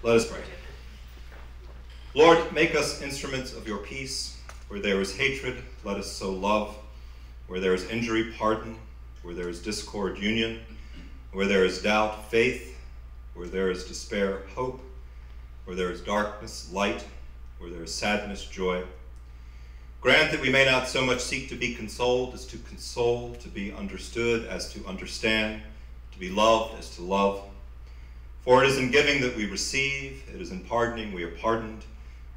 Let us pray. Lord, make us instruments of your peace. Where there is hatred, let us sow love. Where there is injury, pardon. Where there is discord, union. Where there is doubt, faith. Where there is despair, hope. Where there is darkness, light. Where there is sadness, joy. Grant that we may not so much seek to be consoled as to console, to be understood as to understand, to be loved as to love. For it is in giving that we receive, it is in pardoning we are pardoned,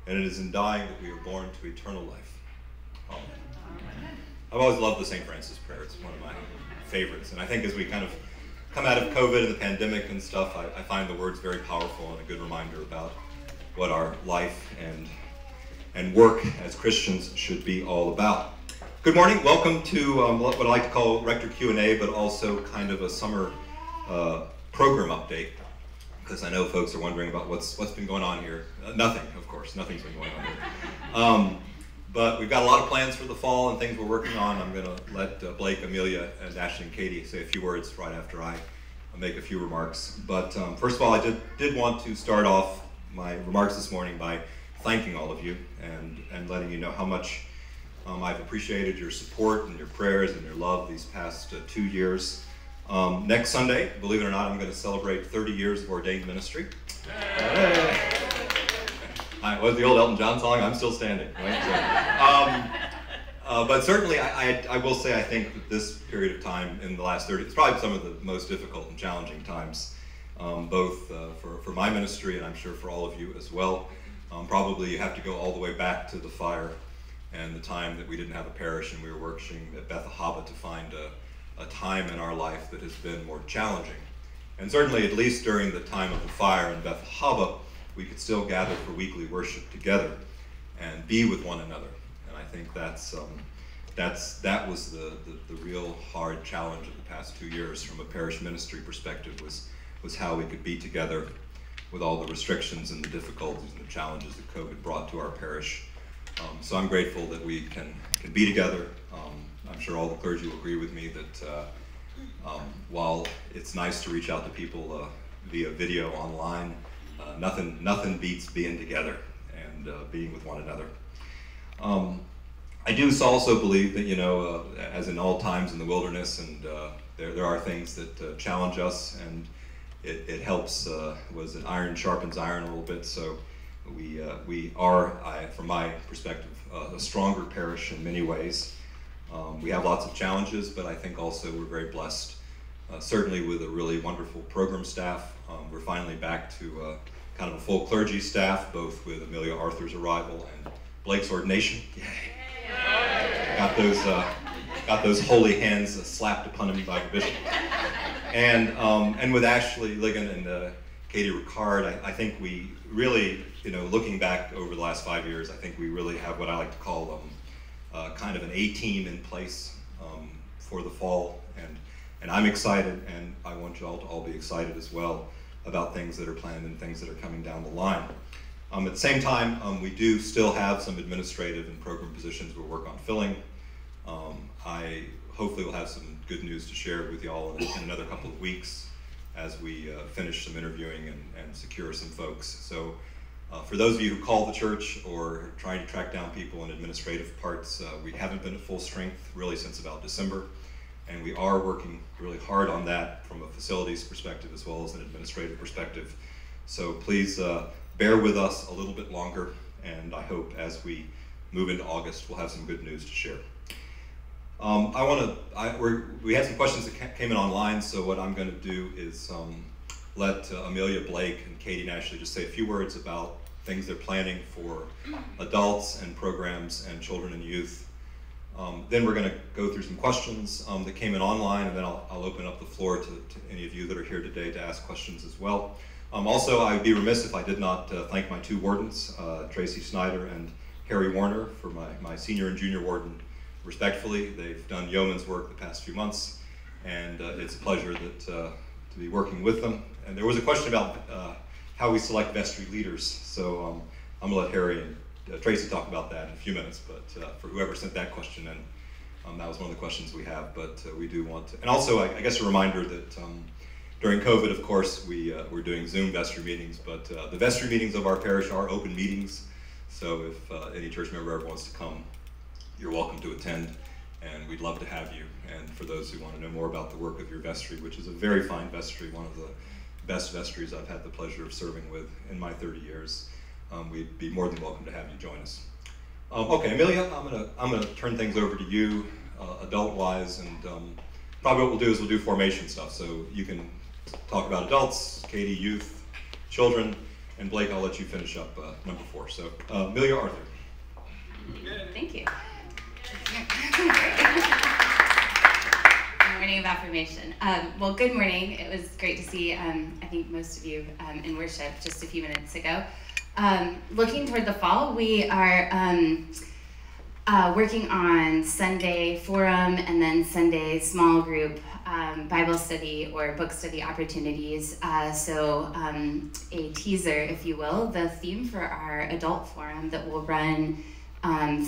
and it is in dying that we are born to eternal life. Amen. I've always loved the St. Francis prayer. It's one of my favorites. And I think as we kind of come out of COVID and the pandemic and stuff, I find the words very powerful and a good reminder about what our life and work as Christians should be all about. Good morning. Welcome to what I like to call Rector Q&A, but also kind of a summer program update, because I know folks are wondering about what's been going on here. Nothing, of course. Nothing's been going on here. But we've got a lot of plans for the fall and things we're working on. I'm going to let Blake, Amelia, and Ashlee and Katie say a few words right after I make a few remarks. But first of all, I did want to start off my remarks this morning by thanking all of you and letting you know how much I've appreciated your support and your prayers and your love these past 2 years. Next Sunday, believe it or not, I'm going to celebrate 30 years of ordained ministry. Hey. What's the old Elton John song? I'm still standing. Right? So, but certainly, I will say I think that this period of time in the last 30, it's probably some of the most difficult and challenging times, both for my ministry and I'm sure for all of you as well. Probably you have to go all the way back to the fire and the time that we didn't have a parish and we were working at Beth Haba to find a time in our life that has been more challenging. And certainly, at least during the time of the fire in Beth Haba, we could still gather for weekly worship together and be with one another. And I think that was the real hard challenge of the past 2 years from a parish ministry perspective was how we could be together with all the restrictions and the difficulties and the challenges that COVID brought to our parish. So I'm grateful that we can be together. I'm sure all the clergy will agree with me that while it's nice to reach out to people via video online, nothing beats being together and being with one another. I do also believe that, you know, as in all times in the wilderness, and there are things that challenge us, and it helps, was it iron sharpens iron a little bit, so we are, from my perspective, a stronger parish in many ways. We have lots of challenges, but I think also we're very blessed, certainly with a really wonderful program staff. We're finally back to kind of a full clergy staff, both with Amelia Arthur's arrival and Blake's ordination. Yay! Got those holy hands slapped upon him by the bishop. And with Ashlee Ligon and Katie Ricard, I think we really, you know, looking back over the last 5 years, I think we really have what I like to call kind of an A-team in place for the fall. And I'm excited, and I want you all to all be excited as well about things that are planned and things that are coming down the line. At the same time, we do still have some administrative and program positions we'll work on filling. I hopefully will have some good news to share with y'all in another couple of weeks as we finish some interviewing and secure some folks. So for those of you who call the church or are trying to track down people in administrative parts, we haven't been at full strength really since about December. And we are working really hard on that from a facilities perspective as well as an administrative perspective. So please bear with us a little bit longer, and I hope as we move into August, we'll have some good news to share. We had some questions that came in online, so what I'm going to do is let Amelia, Blake, and Katie and Ashlee just say a few words about things they're planning for adults and programs and children and youth. Then we're going to go through some questions that came in online, and then I'll open up the floor to any of you that are here today to ask questions as well. Also, I would be remiss if I did not thank my two wardens, Tracy Snyder and Harry Warner, for my senior and junior warden, respectfully. They've done yeoman's work the past few months, and it's a pleasure to be working with them. And there was a question about how we select vestry leaders, so I'm going to let Harry and Tracy talk about that in a few minutes, but for whoever sent that question in, that was one of the questions we have, but we do want to. And also, I guess a reminder that During COVID, of course, we're doing Zoom vestry meetings, but the vestry meetings of our parish are open meetings. So if any church member ever wants to come, you're welcome to attend, and we'd love to have you. And for those who want to know more about the work of your vestry, which is a very fine vestry, one of the best vestries I've had the pleasure of serving with in my 30 years, we'd be more than welcome to have you join us. Okay, Amelia, I'm gonna turn things over to you, adult-wise, and probably what we'll do is we'll do formation stuff. So you can talk about adults, Katie, youth, children, and Blake, I'll let you finish up number 4. So Amelia Arthur. Thank you. Morning of affirmation. Well, good morning. It was great to see, I think most of you in worship just a few minutes ago. Looking toward the fall, we are working on Sunday forum and then Sunday small group Bible study or book study opportunities. So a teaser, if you will, the theme for our adult forum that will run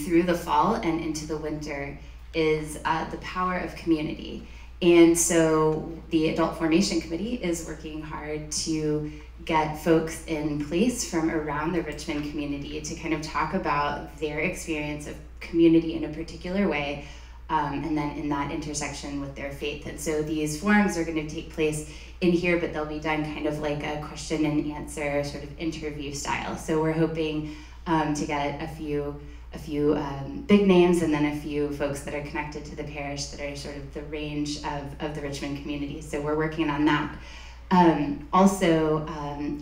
through the fall and into the winter is the power of community. And so the Adult Formation Committee is working hard to get folks in place from around the Richmond community to kind of talk about their experience of community in a particular way, and then in that intersection with their faith. And so these forums are going to take place in here, but they'll be done kind of like a question and answer sort of interview style. So we're hoping to get a few big names and then a few folks that are connected to the parish that are sort of the range of the Richmond community. So we're working on that. Also,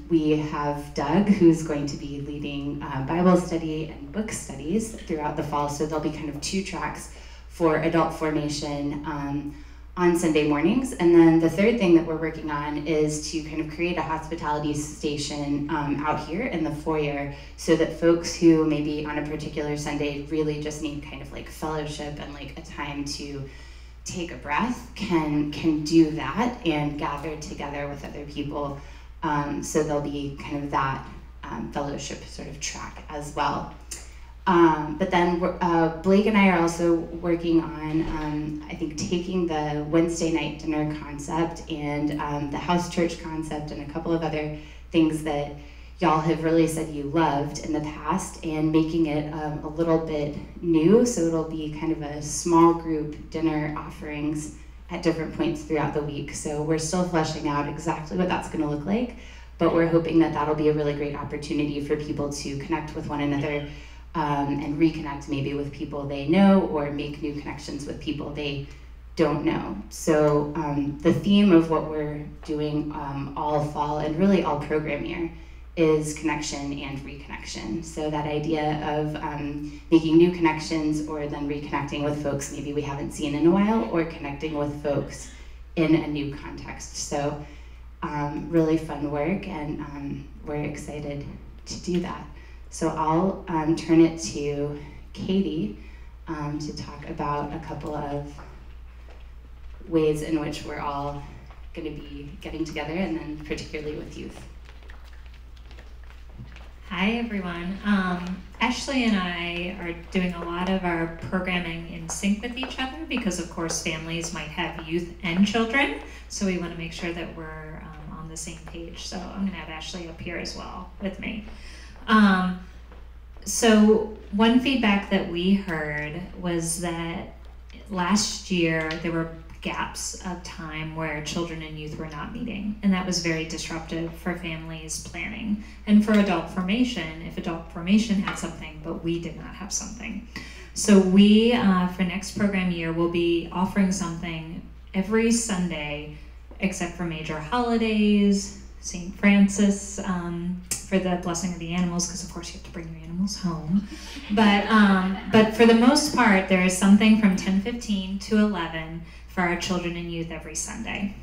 we have Doug, who's going to be leading Bible study and book studies throughout the fall. So there'll be kind of 2 tracks for adult formation on Sunday mornings. And then the third thing that we're working on is to kind of create a hospitality station out here in the foyer so that folks who maybe on a particular Sunday really just need kind of like fellowship and like a time to take a breath can do that and gather together with other people. So there'll be kind of that fellowship sort of track as well. But then Blake and I are also working on, I think, taking the Wednesday night dinner concept and the house church concept and a couple of other things that y'all have really said you loved in the past and making it a little bit new. So it'll be kind of a small group dinner offerings at different points throughout the week. So we're still fleshing out exactly what that's going to look like, but we're hoping that that'll be a really great opportunity for people to connect with one another and reconnect maybe with people they know or make new connections with people they don't know. So the theme of what we're doing all fall and really all program year is connection and reconnection. So that idea of making new connections or then reconnecting with folks maybe we haven't seen in a while or connecting with folks in a new context. So really fun work and we're excited to do that. So I'll turn it to Katie to talk about a couple of ways in which we're all going to be getting together and then particularly with youth. Hi everyone. Ashlee and I are doing a lot of our programming in sync with each other because of course families might have youth and children, so we want to make sure that we're on the same page. So I'm going to have Ashlee up here as well with me. So one feedback that we heard was that last year there were gaps of time where children and youth were not meeting, and that was very disruptive for families planning and for adult formation if adult formation had something but we did not have something. So we for next program year will be offering something every Sunday except for major holidays, St. Francis for the blessing of the animals, because of course you have to bring your animals home, but for the most part there is something from 10:15 to 11 for our children and youth every Sunday.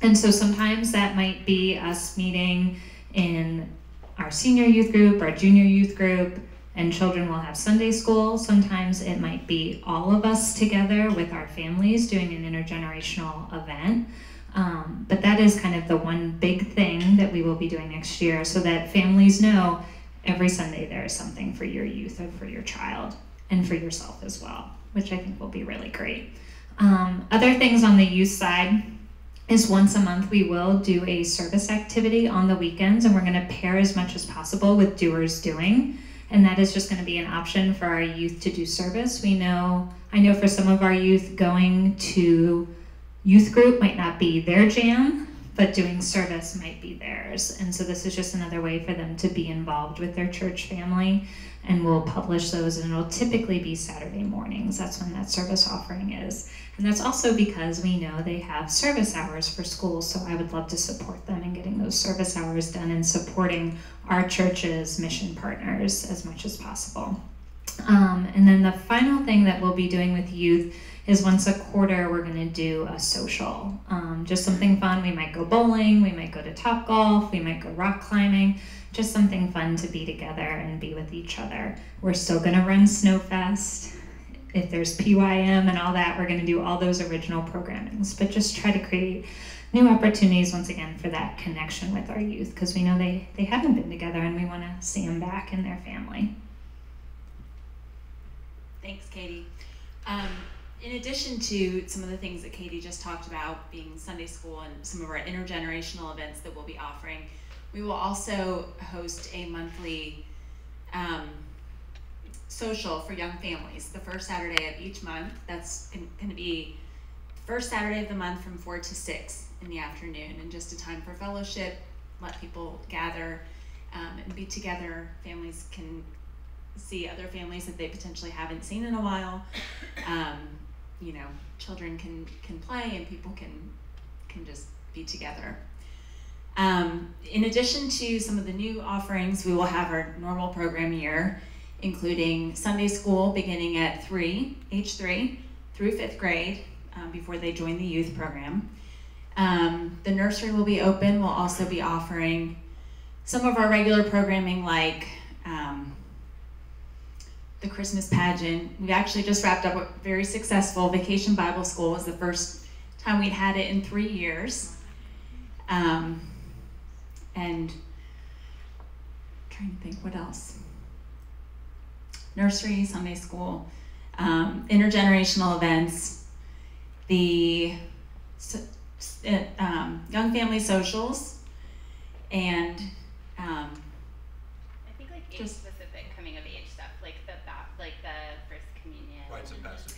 And so sometimes that might be us meeting in our senior youth group, our junior youth group, and children will have Sunday school. Sometimes it might be all of us together with our families doing an intergenerational event. But that is kind of the one big thing that we will be doing next year so that families know every Sunday there is something for your youth or for your child and for yourself as well, which I think will be really great. Other things on the youth side, is once a month we will do a service activity on the weekends, and we're going to pair as much as possible with doers doing. And that is just going to be an option for our youth to do service. I know for some of our youth, going to youth group might not be their jam, but doing service might be theirs. And so this is just another way for them to be involved with their church family. And we'll publish those, and it'll typically be Saturday mornings. That's when that service offering is. And that's also because we know they have service hours for school, so I would love to support them in getting those service hours done and supporting our church's mission partners as much as possible. And then the final thing that we'll be doing with youth is once a quarter we're going to do a social. Just something fun. We might go bowling, we might go to Topgolf, we might go rock climbing. Just something fun to be together and be with each other. We're still going to run Snowfest. If there's PYM and all that, we're going to do all those original programmings, but just try to create new opportunities once again for that connection with our youth, because we know they haven't been together and we want to see them back in their family. Thanks, Katie. In addition to some of the things that Katie just talked about, being Sunday school and some of our intergenerational events that we'll be offering, we will also host a monthly social for young families, the first Saturday of each month. That's going to be first Saturday of the month from 4 to 6 in the afternoon, and just a time for fellowship, let people gather and be together. Families can see other families that they potentially haven't seen in a while. Children can play, and people can just be together. In addition to some of the new offerings, we will have our normal program year, including Sunday school beginning at age 3 through 5th grade, before they join the youth program. The nursery will be open. We'll also be offering some of our regular programming, like the Christmas pageant. We've actually just wrapped up a very successful Vacation Bible School. It was the first time we'd had it in 3 years. And I'm trying to think what else. Nursery, Sunday school, intergenerational events, the young family socials, and I think like age-specific coming of age stuff, like the first communion, rites of passage.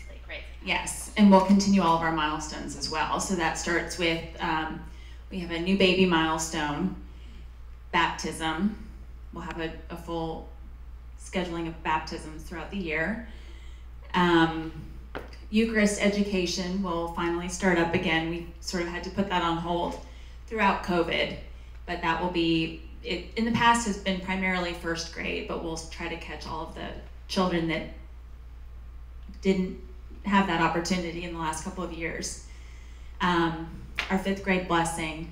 Yes, and we'll continue all of our milestones as well. So that starts with we have a new baby milestone, baptism. We'll have a full scheduling of baptisms throughout the year. Eucharist education will finally start up again. We sort of had to put that on hold throughout COVID, but that will be, in the past has been primarily first grade, but we'll try to catch all of the children that didn't have that opportunity in the last couple of years. Our 5th grade blessing,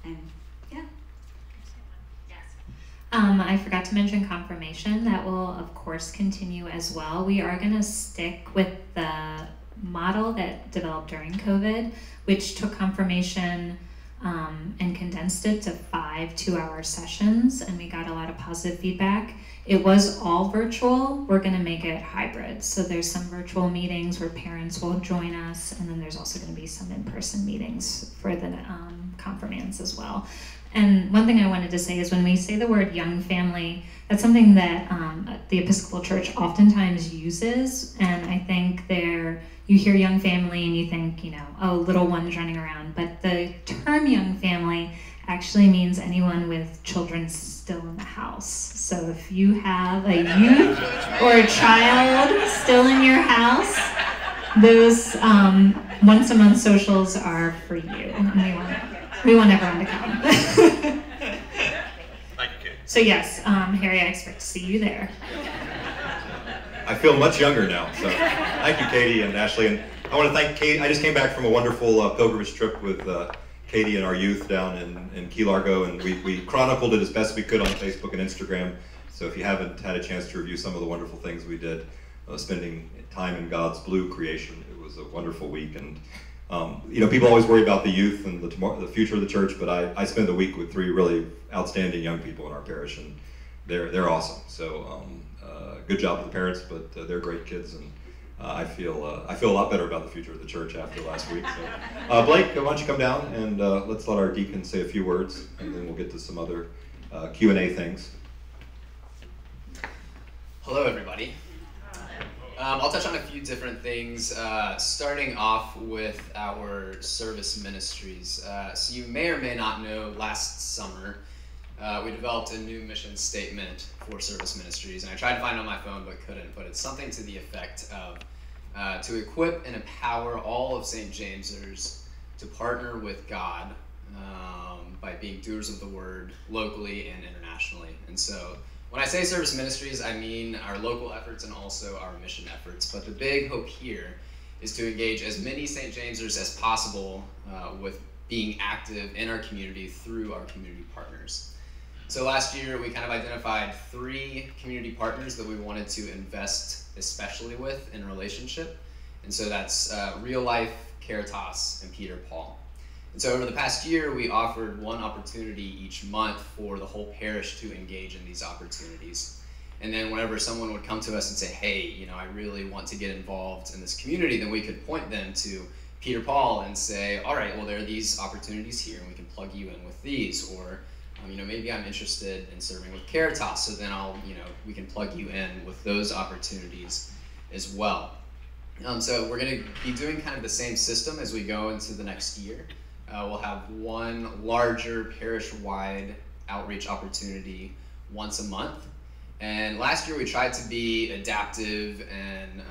and yeah. I forgot to mention confirmation. That will, of course, continue as well. We are going to stick with the model that developed during COVID, which took confirmation and condensed it to 5 2-hour sessions, and we got a lot of positive feedback. It was all virtual. We're going to make it hybrid. So there's some virtual meetings where parents will join us, and then there's also going to be some in-person meetings for the confirmands as well. And one thing I wanted to say is when we say the word young family, that's something that the Episcopal Church oftentimes uses. And I think you hear young family and you think, little ones running around. But the term young family actually means anyone with children still in the house. So if you have a youth or a child still in your house, those once a month socials are for you. And we want everyone to come. Thank you, Kate. So yes, Harry, I expect to see you there. I feel much younger now, so thank you, Katie and Ashlee. And I want to thank Katie. I just came back from a wonderful pilgrimage trip with Katie and our youth down in Key Largo, and we chronicled it as best we could on Facebook and Instagram. So if you haven't had a chance to review some of the wonderful things we did, spending time in God's blue creation, it was a wonderful week. And people always worry about the youth and the future of the church, but I spent a week with 3 really outstanding young people in our parish, and they're awesome. So good job to the parents, but they're great kids, and I feel a lot better about the future of the church after last week. So, Blake, why don't you come down and let's let our deacon say a few words, and then we'll get to some other Q&A things. Hello, everybody. I'll touch on a few different things, starting off with our service ministries. So you may or may not know, last summer, we developed a new mission statement for service ministries, and I tried to find it on my phone but couldn't, but it's something to the effect of to equip and empower all of St. Jamesers to partner with God by being doers of the word locally and internationally. And so when I say service ministries, I mean our local efforts and also our mission efforts. But the big hope here is to engage as many St. Jamesers as possible with being active in our community through our community partners. So last year, we kind of identified 3 community partners that we wanted to invest especially with in relationship. And so that's Real Life, Caritas, and Peter Paul. And so over the past year, we offered one opportunity each month for the whole parish to engage in these opportunities. And then whenever someone would come to us and say, hey, you know, I really want to get involved in this community, then we could point them to Peter Paul and say, all right, well, there are these opportunities here, and we can plug you in with these. Or, you know, maybe I'm interested in serving with Caritas, so then we can plug you in with those opportunities as well. So we're going to be doing kind of the same system as we go into the next year. We'll have one larger parish-wide outreach opportunity once a month. And last year we tried to be adaptive and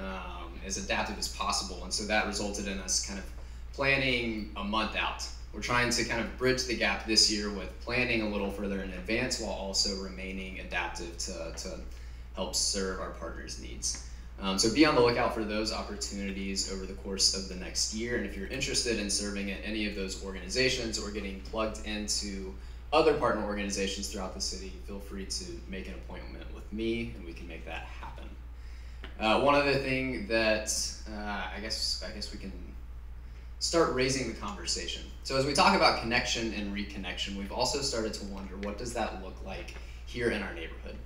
as adaptive as possible. And so that resulted in us kind of planning a month out. We're trying to kind of bridge the gap this year with planning a little further in advance while also remaining adaptive to help serve our partners' needs. So be on the lookout for those opportunities over the course of the next year. And if you're interested in serving at any of those organizations or getting plugged into other partner organizations throughout the city, feel free to make an appointment with me and we can make that happen. One other thing that I guess we can start raising the conversation. So as we talk about connection and reconnection, we've also started to wonder, what does that look like here in our neighborhood?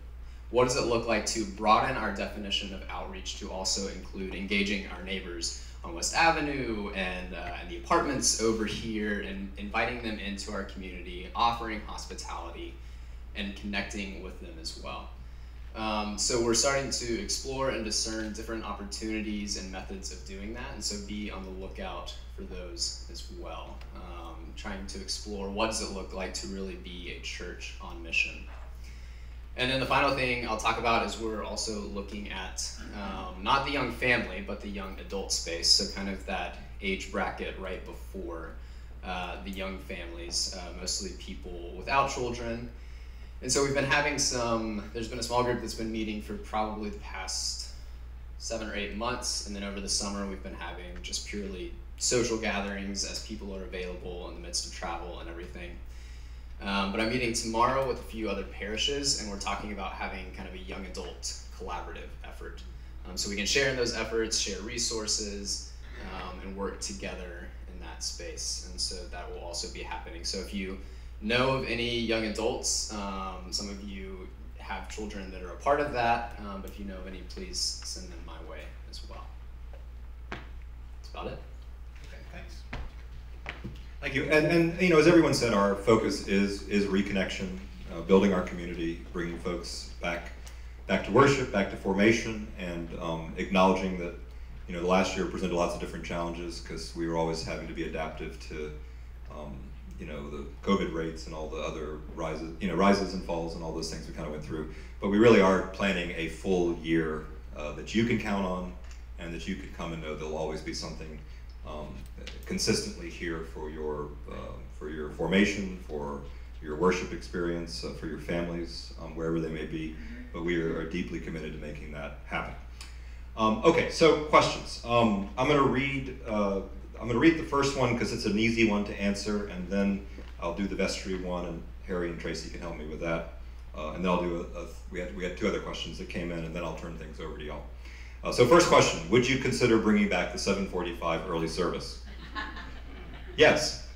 What does it look like to broaden our definition of outreach to also include engaging our neighbors on West Avenue and the apartments over here, and inviting them into our community, offering hospitality, and connecting with them as well. So we're starting to explore and discern different opportunities and methods of doing that, and so be on the lookout for those as well. Trying to explore, what does it look like to really be a church on mission? And then the final thing I'll talk about is we're also looking at not the young family, but the young adult space. So kind of that age bracket right before the young families, mostly people without children. And so we've been having there's been a small group that's been meeting for probably the past 7 or 8 months. And then over the summer, we've been having just purely social gatherings as people are available in the midst of travel and everything. But I'm meeting tomorrow with a few other parishes, and we're talking about having kind of a young adult collaborative effort. So we can share in those efforts, share resources, and work together in that space. And so that will also be happening. So if you know of any young adults, some of you have children that are a part of that, but if you know of any, please send them my way as well. That's about it. Okay, thanks. Thank you. And you know, as everyone said, our focus is reconnection, building our community, bringing folks back to worship, back to formation, and acknowledging that, you know, the last year presented lots of different challenges because we were always having to be adaptive to, you know, the COVID rates and all the other rises and falls and all those things we kind of went through. But we really are planning a full year that you can count on, and that you can come and know there'll always be something consistently here for your formation, for your worship experience, for your families, wherever they may be. But we are deeply committed to making that happen. Okay, so questions. I'm going to read the first one because it's an easy one to answer, and then I'll do the vestry one, and Harry and Tracy can help me with that. And then I'll do we had 2 other questions that came in, and then I'll turn things over to y'all. So first question, would you consider bringing back the 7:45 early service? Yes.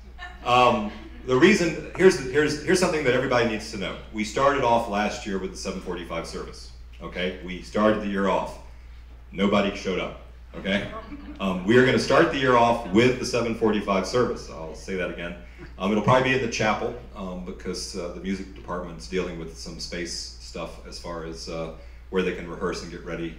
The reason, here's something that everybody needs to know. We started off last year with the 7:45 service, okay? We started the year off. Nobody showed up. okay? We are going to start the year off with the 7:45 service. I'll say that again. It'll probably be in the chapel because the music department's dealing with some space stuff as far as where they can rehearse and get ready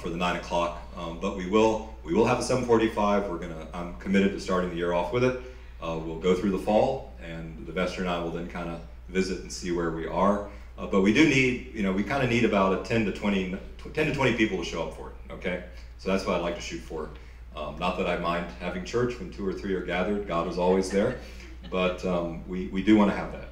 for the 9 o'clock. But we will have a 7:45. I'm committed to starting the year off with it. We'll go through the fall, and the vestry and I will then kind of visit and see where we are. But we do need, we kind of need about 10 to 20 people to show up for it, okay? So that's what I'd like to shoot for. Not that I mind having church when 2 or 3 are gathered. God is always there. But we do want to have that.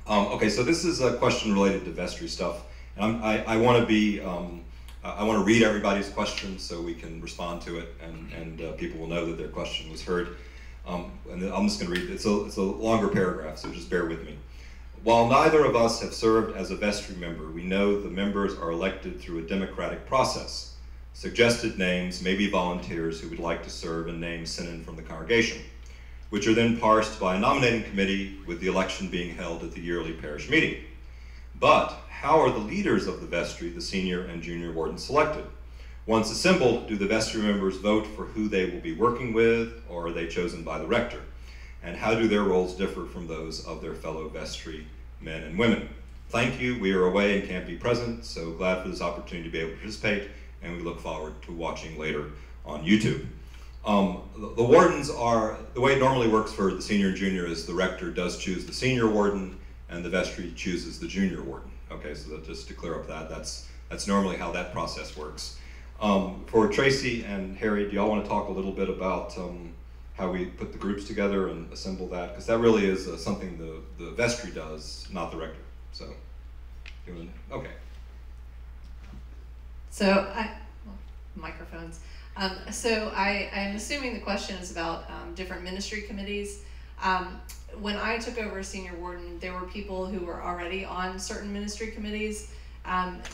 Okay, so this is a question related to vestry stuff. And I want to be, I want to read everybody's questions so we can respond to it, and people will know that their question was heard. And I'm just going to read it. It's a longer paragraph, so just bear with me. While neither of us have served as a vestry member, we know the members are elected through a democratic process. Suggested names may be volunteers who would like to serve, and names sent in from the congregation, which are then parsed by a nominating committee, with the election being held at the yearly parish meeting. But how are the leaders of the vestry, the senior and junior warden, selected? Once assembled, do the vestry members vote for who they will be working with, or are they chosen by the rector? And how do their roles differ from those of their fellow vestry men and women? Thank you. We are away and can't be present, so glad for this opportunity to be able to participate, and we look forward to watching later on YouTube. The wardens are, the way it normally works for the senior and junior is the rector does choose the senior warden, and the vestry chooses the junior warden. Okay, so that, just to clear up that's normally how that process works. For Tracy and Harry, do y'all want to talk a little bit about how we put the groups together and assemble that? Because that really is something the vestry does, not the rector. So, okay. So, microphones. So I'm assuming the question is about different ministry committees. When I took over as senior warden, there were people who were already on certain ministry committees.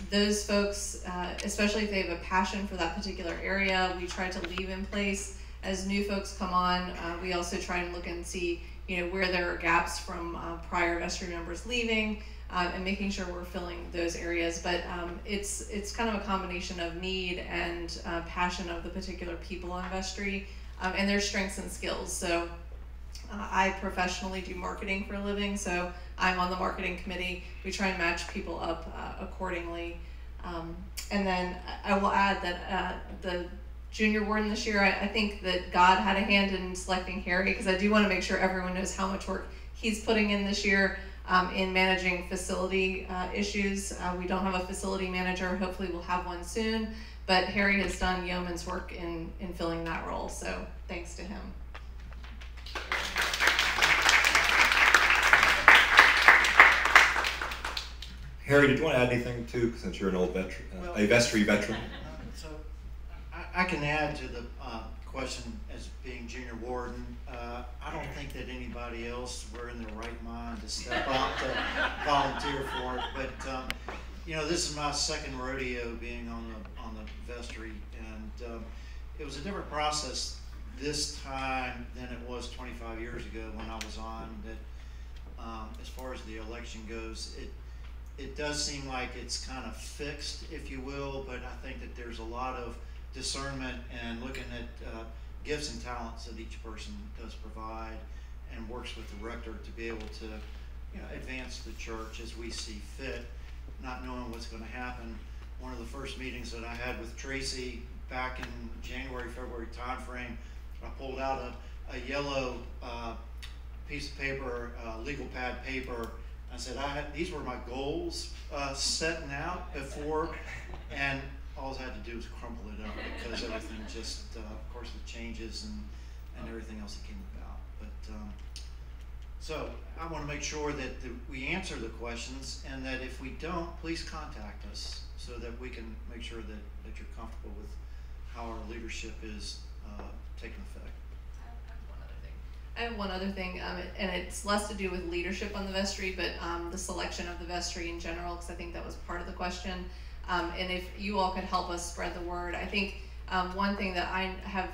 Those folks, especially if they have a passion for that particular area, we try to leave in place. As new folks come on, we also try and look and see, where there are gaps from prior vestry members leaving, and making sure we're filling those areas. But it's kind of a combination of need and passion of the particular people in vestry, and their strengths and skills. So I professionally do marketing for a living, so I'm on the marketing committee. We try and match people up accordingly. And then I will add that the junior warden this year, I think that God had a hand in selecting Harry, because I do want to make sure everyone knows how much work he's putting in this year in managing facility issues. We don't have a facility manager. Hopefully we'll have one soon. But Harry has done yeoman's work in filling that role, so thanks to him. Harry, did you want to add anything too, since you're an old veteran, a vestry veteran? So I can add to the question as being junior warden. I don't think that anybody else were in their right mind to step out to volunteer for it. But this is my second rodeo being on the vestry, and it was a different process this time than it was 25 years ago when I was on. That as far as the election goes, it does seem like it's kind of fixed, if you will, but I think that there's a lot of discernment and looking at gifts and talents that each person does provide, and works with the rector to be able to advance the church as we see fit, not knowing what's going to happen. One of the first meetings that I had with Tracy back in January, February timeframe, I pulled out a yellow piece of paper, legal pad paper. I said, these were my goals setting out before, and all I had to do was crumple it up, because everything just, of course, with changes and everything else that came about. But so I want to make sure that we answer the questions, and that if we don't, please contact us so that we can make sure that you're comfortable with how our leadership is taking effect. I have one other thing, and it's less to do with leadership on the vestry, but the selection of the vestry in general, because I think that was part of the question. And if you all could help us spread the word. I think one thing that I have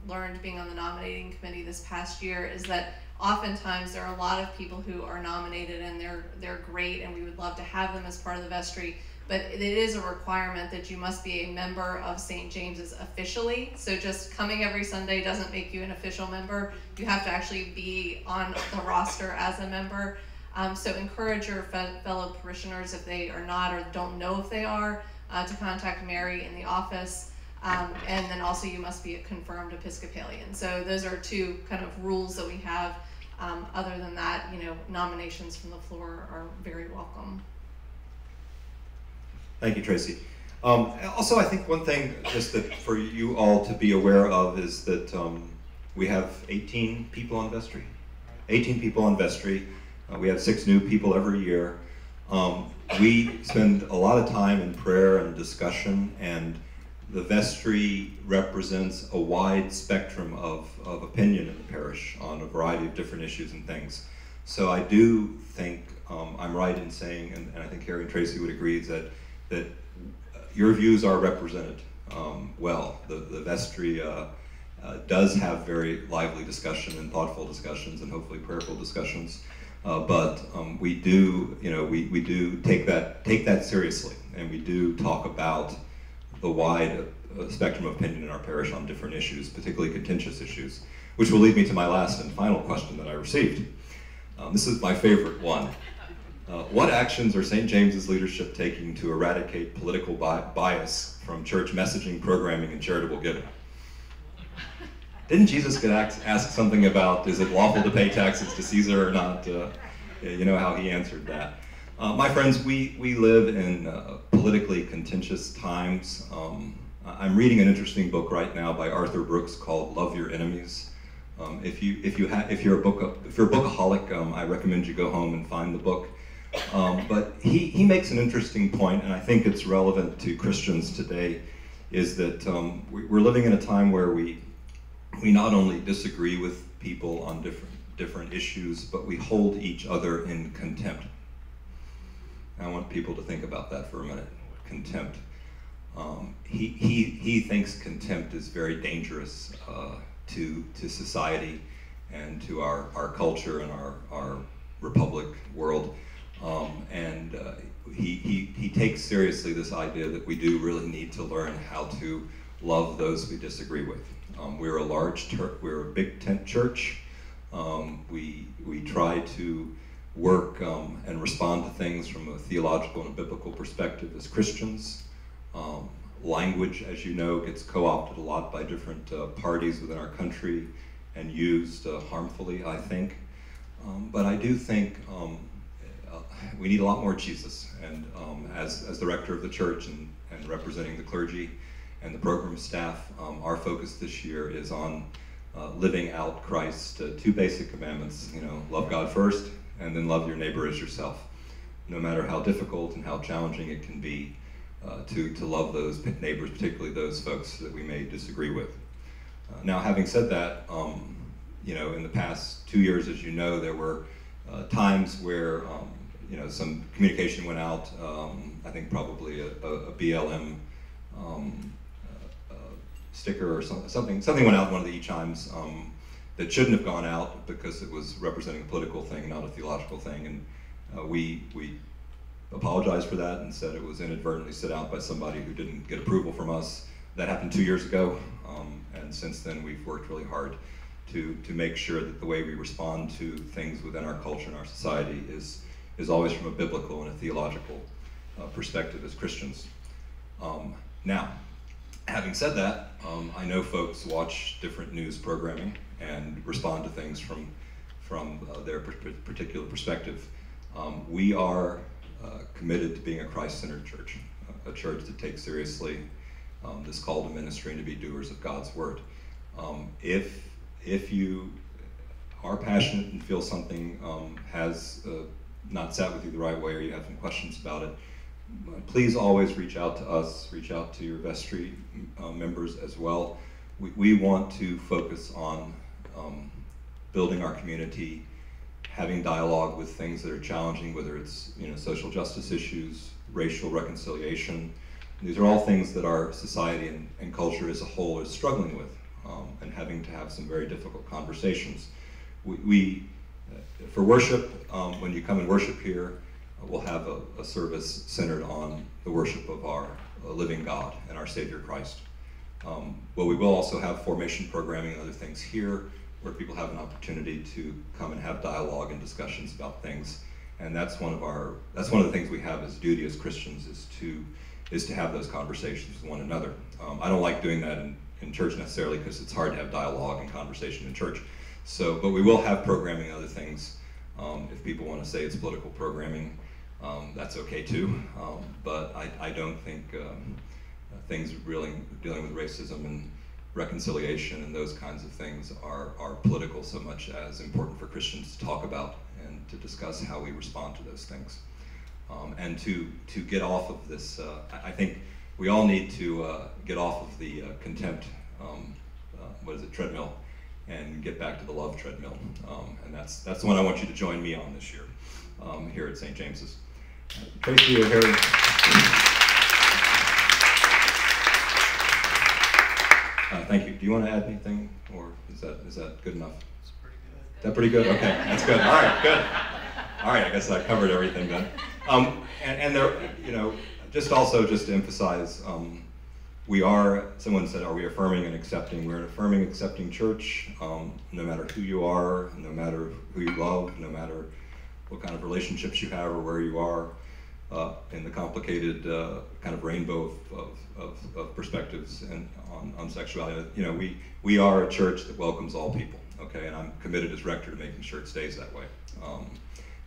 learned being on the nominating committee this past year is that oftentimes there are a lot of people who are nominated, and they're great, and we would love to have them as part of the vestry, but it is a requirement that you must be a member of St. James's officially. So just coming every Sunday doesn't make you an official member. You have to actually be on the roster as a member. So encourage your fellow parishioners, if they are not or don't know if they are, to contact Mary in the office. And then also you must be a confirmed Episcopalian. So those are two kind of rules that we have. Other than that, you know, nominations from the floor are very welcome. Thank you, Tracy. Also, I think one thing just that for you all to be aware of is that we have 18 people on vestry. 18 people on vestry. We have 6 new people every year. We spend a lot of time in prayer and discussion, and the vestry represents a wide spectrum of opinion in the parish on a variety of different issues and things. So I do think I'm right in saying, and I think Harry and Tracy would agree, that your views are represented well. The vestry does have very lively discussion and thoughtful discussions and hopefully prayerful discussions. But we do, you know, we do take that seriously, and we do talk about the wide spectrum of opinion in our parish on different issues, particularly contentious issues, which will lead me to my last and final question that I received. This is my favorite one. What actions are St. James's leadership taking to eradicate political bias from church messaging, programming, and charitable giving? Didn't Jesus get asked something about, is it lawful to pay taxes to Caesar or not? You know how he answered that. My friends, we live in politically contentious times. I'm reading an interesting book right now by Arthur Brooks called Love Your Enemies. If you're a bookaholic, I recommend you go home and find the book. But he makes an interesting point, and I think it's relevant to Christians today, is that we're living in a time where we not only disagree with people on different issues, but we hold each other in contempt. I want people to think about that for a minute. Contempt. He thinks contempt is very dangerous to society and to our culture and our republic world. He takes seriously this idea that we do really need to learn how to love those we disagree with. We're a big tent church. We try to work and respond to things from a theological and a biblical perspective as Christians. Language, as you know, gets co-opted a lot by different parties within our country and used harmfully, I think. But I do think we need a lot more Jesus. And as the rector of the church and representing the clergy and the program staff, our focus this year is on living out Christ's 2 basic commandments. You know, love God first, and then love your neighbor as yourself. No matter how difficult and how challenging it can be to love those neighbors, particularly those folks that we may disagree with. Now, having said that, you know, in the past 2 years, as you know, there were times where you know, some communication went out. I think probably a BLM sticker or something went out in one of the e-chimes that shouldn't have gone out because it was representing a political thing, not a theological thing. And we apologized for that and said it was inadvertently set out by somebody who didn't get approval from us. That happened 2 years ago, and since then we've worked really hard to make sure that the way we respond to things within our culture and our society is always from a biblical and a theological perspective as Christians. Now, having said that, I know folks watch different news programming and respond to things from their particular perspective. We are committed to being a Christ-centered church, a church that takes seriously this call to ministry and to be doers of God's word. If you are passionate and feel something has not sat with you the right way, or you have some questions about it, please always reach out to us, reach out to your vestry members as well. We want to focus on building our community, having dialogue with things that are challenging, whether it's, you know, social justice issues, racial reconciliation. These are all things that our society and culture as a whole is struggling with, and having to have some very difficult conversations. For worship, when you come and worship here, we'll have a service centered on the worship of our living God and our Savior Christ. But we will also have formation programming and other things here where people have an opportunity to come and have dialogue and discussions about things. And that's one of the things we have as duty as Christians is to have those conversations with one another. I don't like doing that in church necessarily because it's hard to have dialogue and conversation in church. But we will have programming and other things. If people want to say it's political programming, that's okay too. But I don't think things really dealing with racism and reconciliation and those kinds of things are political so much as important for Christians to talk about and to discuss how we respond to those things. And to get off of this, I think we all need to get off of the contempt, treadmill, and get back to the love treadmill. And that's the one I want you to join me on this year here at St. James's. Tracy or Harry? Thank you. Do you want to add anything, or is that good enough? It's pretty good. Is that pretty good? Okay, that's good. All right, good. All right, I guess I covered everything then. And there, just to emphasize, someone said, are we affirming and accepting? We're an affirming, accepting church, no matter who you are, no matter who you love, no matter what kind of relationships you have or where you are in the complicated kind of rainbow of perspectives and on sexuality. We are a church that welcomes all people, okay? And I'm committed as rector to making sure it stays that way.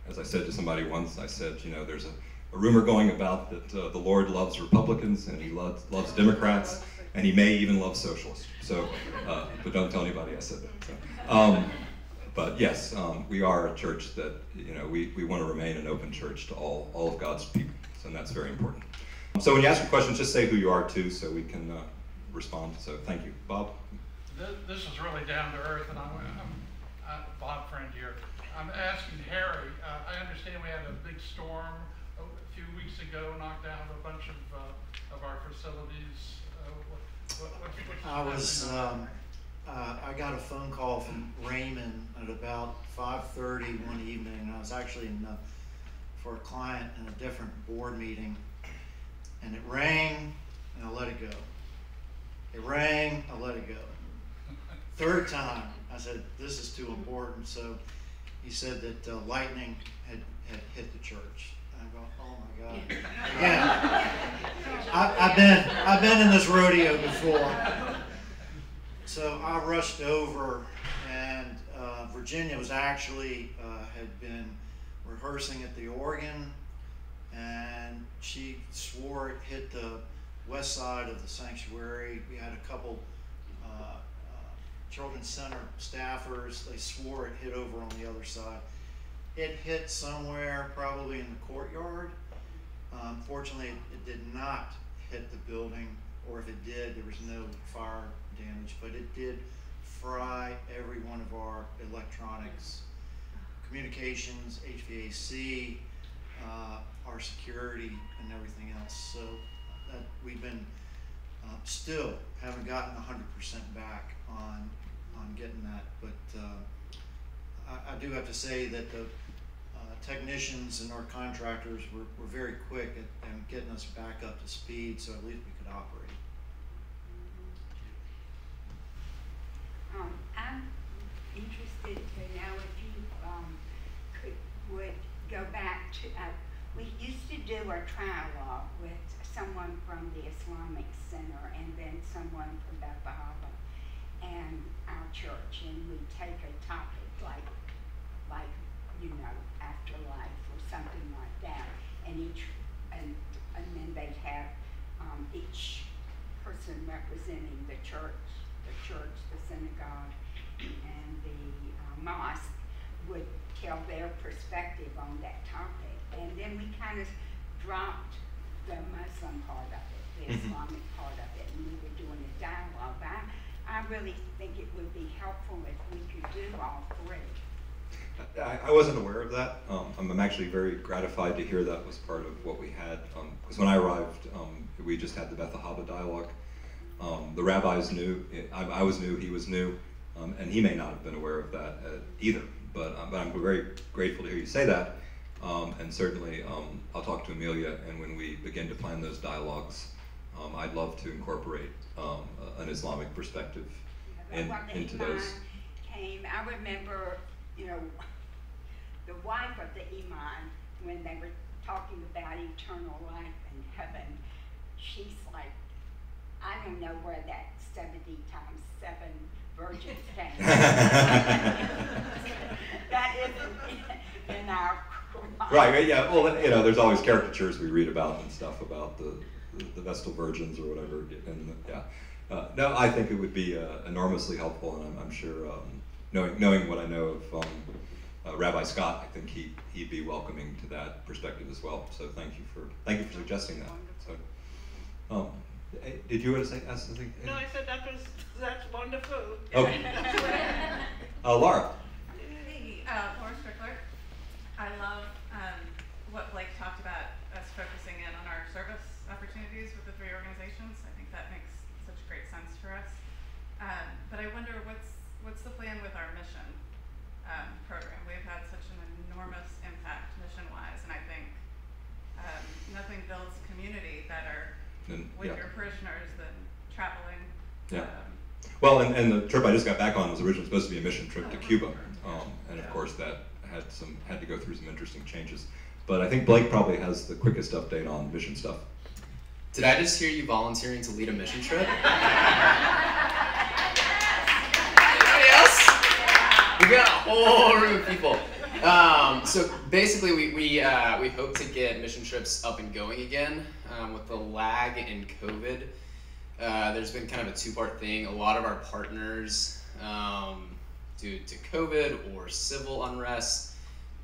As I said to somebody once, I said, there's a rumor going about that the Lord loves Republicans and he loves Democrats, and he may even love socialists. So, but don't tell anybody I said that. So, but yes, we are a church that, we want to remain an open church to all of God's people, and that's very important. So when you ask your questions, just say who you are too, so we can respond. So thank you. Bob? This is really down to earth, and I'm Bob Friend here. I'm asking Harry, I understand we had a big storm a few weeks ago, knocked down a bunch of our facilities. I got a phone call from Raymond at about 5:30 one evening, and I was actually for a client in a different board meeting, and it rang, and I let it go. It rang, I let it go. Third time, I said, this is too important, so he said that lightning had hit the church. And I go, oh my God. Again, I've been in this rodeo before. So I rushed over, and Virginia was actually had been rehearsing at the organ, and she swore it hit the west side of the sanctuary. We had a couple Children's Center staffers. They swore it hit over on the other side. It hit somewhere probably in the courtyard. Fortunately, it did not hit the building, or if it did, there was no fire damage, but it did fry every one of our electronics, communications, HVAC, our security, and everything else. So that we've been still haven't gotten 100% back on getting that, but I do have to say that the technicians and our contractors were very quick at getting us back up to speed, so at least we could operate. I'm interested to know if you would go back to, we used to do a trialogue with someone from the Islamic Center and then someone from Beth Bahaba and our church, and we take a topic like afterlife or something like that, and then they'd have each person representing the church, the synagogue, and the mosque would tell their perspective on that topic, and then we kind of dropped the Muslim part of it, the Islamic part of it, and we were doing a dialogue. I really think it would be helpful if we could do all three. I wasn't aware of that. I'm actually very gratified to hear that was part of what we had. Because when I arrived, we just had the Beth Bahaba dialogue. The rabbis knew, I was new, he was new, and he may not have been aware of that either. But I'm very grateful to hear you say that. And certainly I'll talk to Amelia, and when we begin to plan those dialogues, I'd love to incorporate an Islamic perspective into those. Came, I remember, you know, the wife of the imam, when they were talking about eternal life and heaven, she's like, I don't know where that 70 times 7 virgins came. That isn't in our Quran. Right, yeah, well, you know, there's always caricatures we read about and stuff about the Vestal Virgins or whatever, and yeah. No, I think it would be enormously helpful, and I'm sure, knowing what I know of Rabbi Scott, I think he'd be welcoming to that perspective as well. So thank you for suggesting that. So, did you want to ask something? No, I said that's wonderful. Okay. Laura. Hey, Laura Strickler. I love what Blake talked about, us focusing in on our service opportunities with the 3 organizations. I think that makes such great sense for us. But I wonder what's the plan with our mission program? We've had such an enormous impact mission-wise, and I think nothing builds community better with your parishioners than traveling. Yeah. Well, and the trip I just got back on was originally supposed to be a mission trip to Cuba, and of course that had to go through some interesting changes. But I think Blake probably has the quickest update on mission stuff. Did I just hear you volunteering to lead a mission trip? Anybody else? We got a whole room of people. So basically, we hope to get mission trips up and going again. With the lag in COVID, there's been kind of a 2-part thing. A lot of our partners, due to COVID or civil unrest,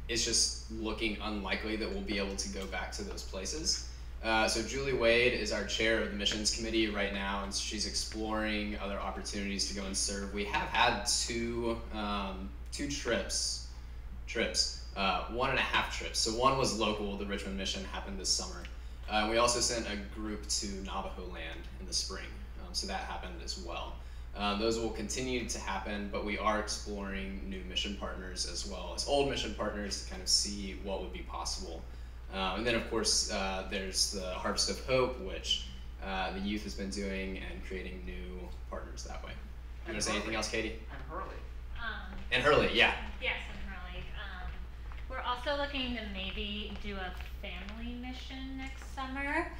it's just looking unlikely that we'll be able to go back to those places. So Julie Wade is our chair of the missions committee right now, and she's exploring other opportunities to go and serve. We have had two trips, 1.5 trips. So one was local, the Richmond mission happened this summer. We also sent a group to Navajo land in the spring, so that happened as well. Those will continue to happen, but we are exploring new mission partners as well as old mission partners to kind of see what would be possible. And then of course, there's the Harvest of Hope, which the youth has been doing and creating new partners that way. You want to say anything else, Katie? And Hurley. And Hurley, yeah. Yes, and Hurley. We're also looking to maybe do a family mission next summer.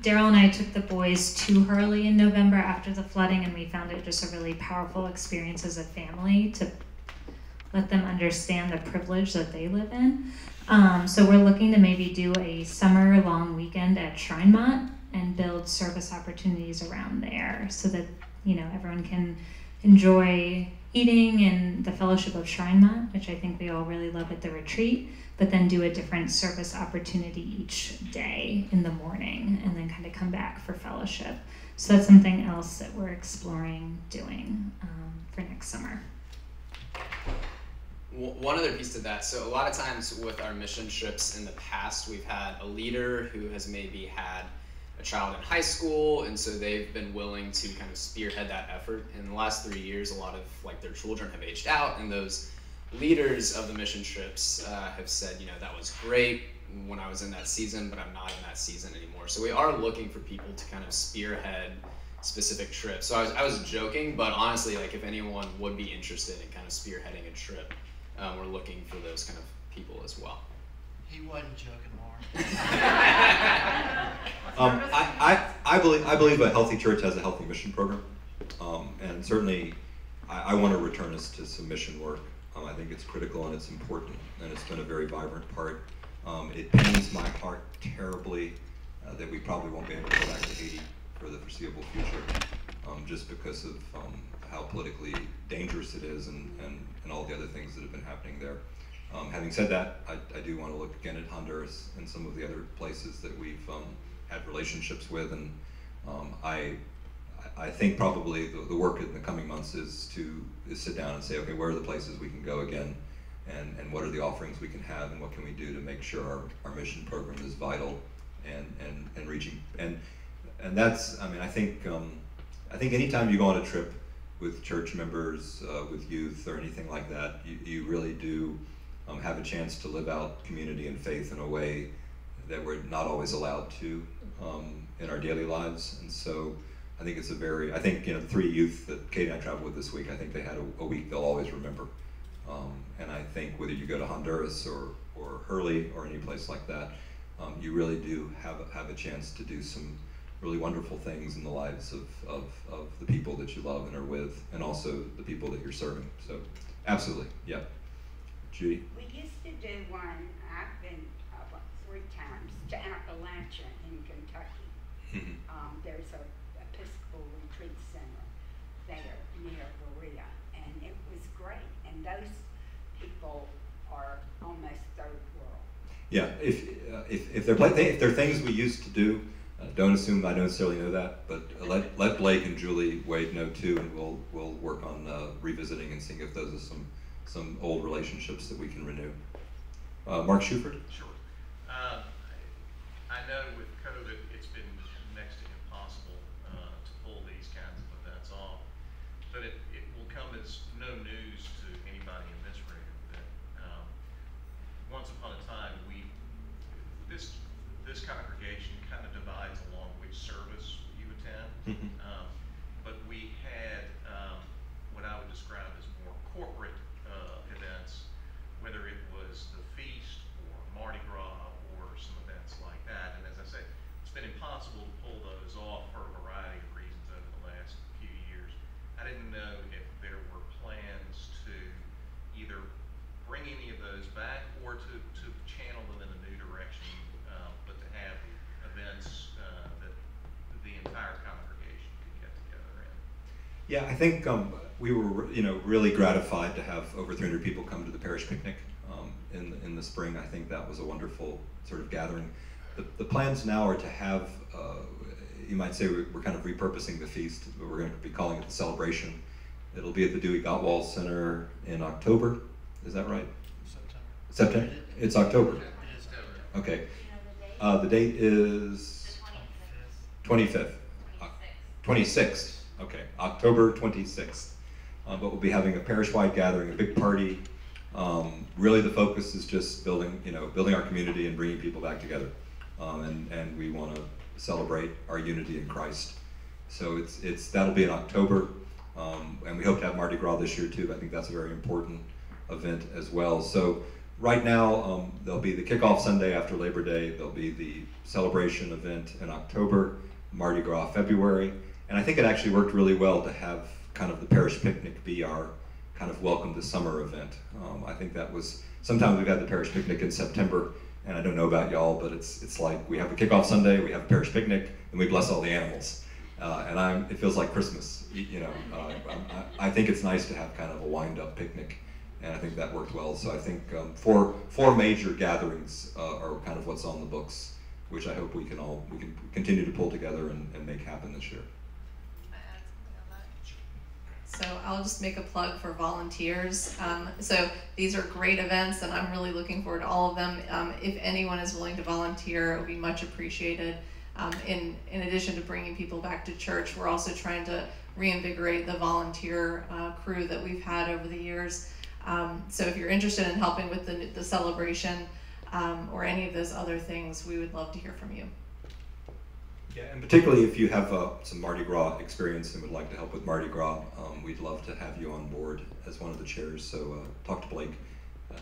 Daryl and I took the boys to Hurley in November after the flooding, and we found it just a really powerful experience as a family to let them understand the privilege that they live in. So we're looking to maybe do a summer-long weekend at Shrinemont and build service opportunities around there so that, you know, everyone can enjoy eating in the fellowship of Shrinemont, which I think we all really love at the retreat, but then do a different service opportunity each day in the morning and then kind of come back for fellowship. So that's something else that we're exploring doing for next summer. One other piece to that, so a lot of times with our mission trips in the past, we've had a leader who has maybe had a child in high school, and so they've been willing to kind of spearhead that effort. In the last 3 years, a lot of their children have aged out, and those leaders of the mission trips have said, you know, that was great when I was in that season, but I'm not in that season anymore. So we are looking for people to kind of spearhead specific trips. So I was joking, but honestly, if anyone would be interested in kind of spearheading a trip, we're looking for those kind of people as well. He wasn't joking, Lauren. I believe a healthy church has a healthy mission program, and certainly I want to return us to some mission work. I think it's critical and it's important, and it's been a very vibrant part. It pains my heart terribly that we probably won't be able to go back to Haiti for the foreseeable future, just because of how politically dangerous it is and all the other things that have been happening there. Having said that, I do want to look again at Honduras and some of the other places that we've had relationships with, and I think probably the work in the coming months is to sit down and say, okay, where are the places we can go again, and what are the offerings we can have, and what can we do to make sure our mission program is vital and reaching, and that's, I think anytime you go on a trip with church members, with youth or anything like that, you really do have a chance to live out community and faith in a way that we're not always allowed to in our daily lives. And so I think it's I think, the 3 youth that Kate and I traveled with this week, I think they had a week they'll always remember. And I think whether you go to Honduras or Hurley or any place like that, you really do have a chance to do some really wonderful things in the lives of the people that you love and are with, and also the people that you're serving. So absolutely, yeah. Judy? We used to do one, I've been 3 times, to Appalachia in Kentucky. Mm-hmm. There's a Episcopal retreat center there near Berea, and it was great. And those people are almost third world. Yeah, if they're things we used to do, don't assume I don't necessarily know that, but let Blake and Julie Wade know too, and we'll work on revisiting and seeing if those are some old relationships that we can renew. Mark Shuford? Sure. I know with COVID, it's been next to impossible to pull these kinds of events off, but it will come as no news to anybody in this room that once upon a time this congregation kind of divides along which service you attend, but we had what I would describe as more corporate events, whether it was the feast or Mardi Gras or some events like that. And as I say, it's been impossible to pull those off for a variety of reasons over the last few years. I didn't know if there were plans to either bring any of those back or to channel them in a new direction, but to have events that the entire congregation could get together in. Yeah, I think we were really gratified to have over 300 people come to the parish picnic in the spring. I think that was a wonderful sort of gathering. The plans now are to have, you might say we're kind of repurposing the feast, but we're going to be calling it the celebration. It'll be at the Dewey Gottwald Center in October. Is that right? September? It's October. Okay. The date is 25th. 26th. Okay, October 26th. But we'll be having a parish-wide gathering, a big party. Really, the focus is just building our community and bringing people back together. And we want to celebrate our unity in Christ. So that'll be in October, and we hope to have Mardi Gras this year too. I think that's a very important event as well. So right now, there'll be the kickoff Sunday after Labor Day. There'll be the celebration event in October, Mardi Gras February. And I think it actually worked really well to have kind of the parish picnic be our kind of welcome to summer event. I think that was, sometimes we've had the parish picnic in September, and I don't know about y'all, but it's like we have the kickoff Sunday, we have a parish picnic, and we bless all the animals. And it feels like Christmas, I think it's nice to have kind of a wind-up picnic, and I think that worked well. So I think four major gatherings are kind of what's on the books, which I hope we can continue to pull together and make happen this year. So I'll just make a plug for volunteers. So these are great events, and I'm really looking forward to all of them. If anyone is willing to volunteer, it would be much appreciated. In addition to bringing people back to church, we're also trying to reinvigorate the volunteer crew that we've had over the years. So if you're interested in helping with the celebration or any of those other things, we would love to hear from you. Yeah, and particularly if you have some Mardi Gras experience and would like to help with Mardi Gras, we'd love to have you on board as one of the chairs. So talk to Blake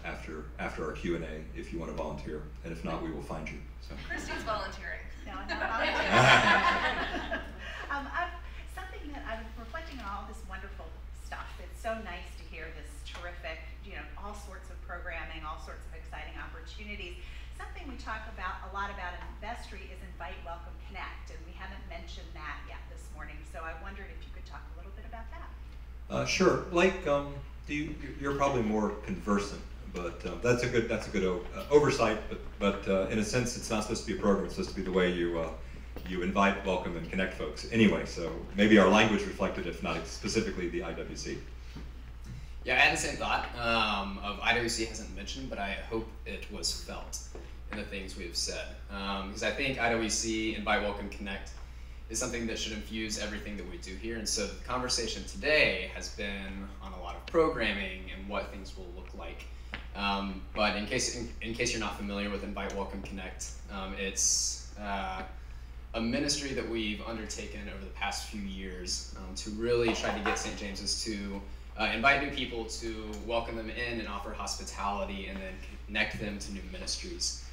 after our Q&A if you want to volunteer, and if not, we will find you. So. Christy's volunteering. No, I'm not volunteering. Something that I'm reflecting on all this wonderful stuff. It's so nice to hear this terrific, all sorts of programming, all sorts of exciting opportunities. Something we talk a lot about in Vestry is Invite, Welcome, Connect, and we haven't mentioned that yet this morning. So I wondered if you could talk a little bit about that. Sure. Blake, you're probably more conversant, but that's a good oversight. But in a sense, it's not supposed to be a program. It's supposed to be the way you invite, welcome, and connect folks. Anyway, so maybe our language reflected, if not specifically the IWC. Yeah, I had the same thought of IWC hasn't mentioned, but I hope it was felt in the things we've said. Because I think IWC, Invite, Welcome, Connect, is something that should infuse everything that we do here. And so the conversation today has been on a lot of programming and what things will look like But in case you're not familiar with Invite, Welcome, Connect, it's a ministry that we've undertaken over the past few years to really try to get St. James's to invite new people, to welcome them in and offer hospitality, and then connect them to new ministries.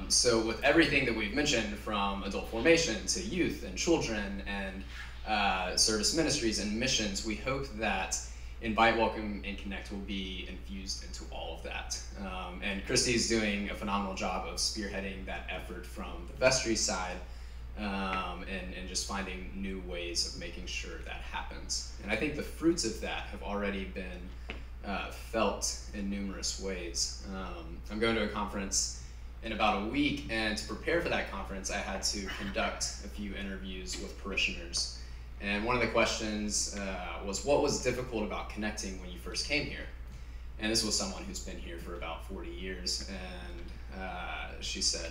So with everything that we've mentioned, from adult formation to youth and children and service ministries and missions, we hope that Invite, Welcome, and Connect will be infused into all of that. And Christy's doing a phenomenal job of spearheading that effort from the vestry side, and just finding new ways of making sure that happens. And I think the fruits of that have already been felt in numerous ways. I'm going to a conference in about a week, and to prepare for that conference, I had to conduct a few interviews with parishioners. And one of the questions was, what was difficult about connecting when you first came here? And this was someone who's been here for about 40 years, and she said,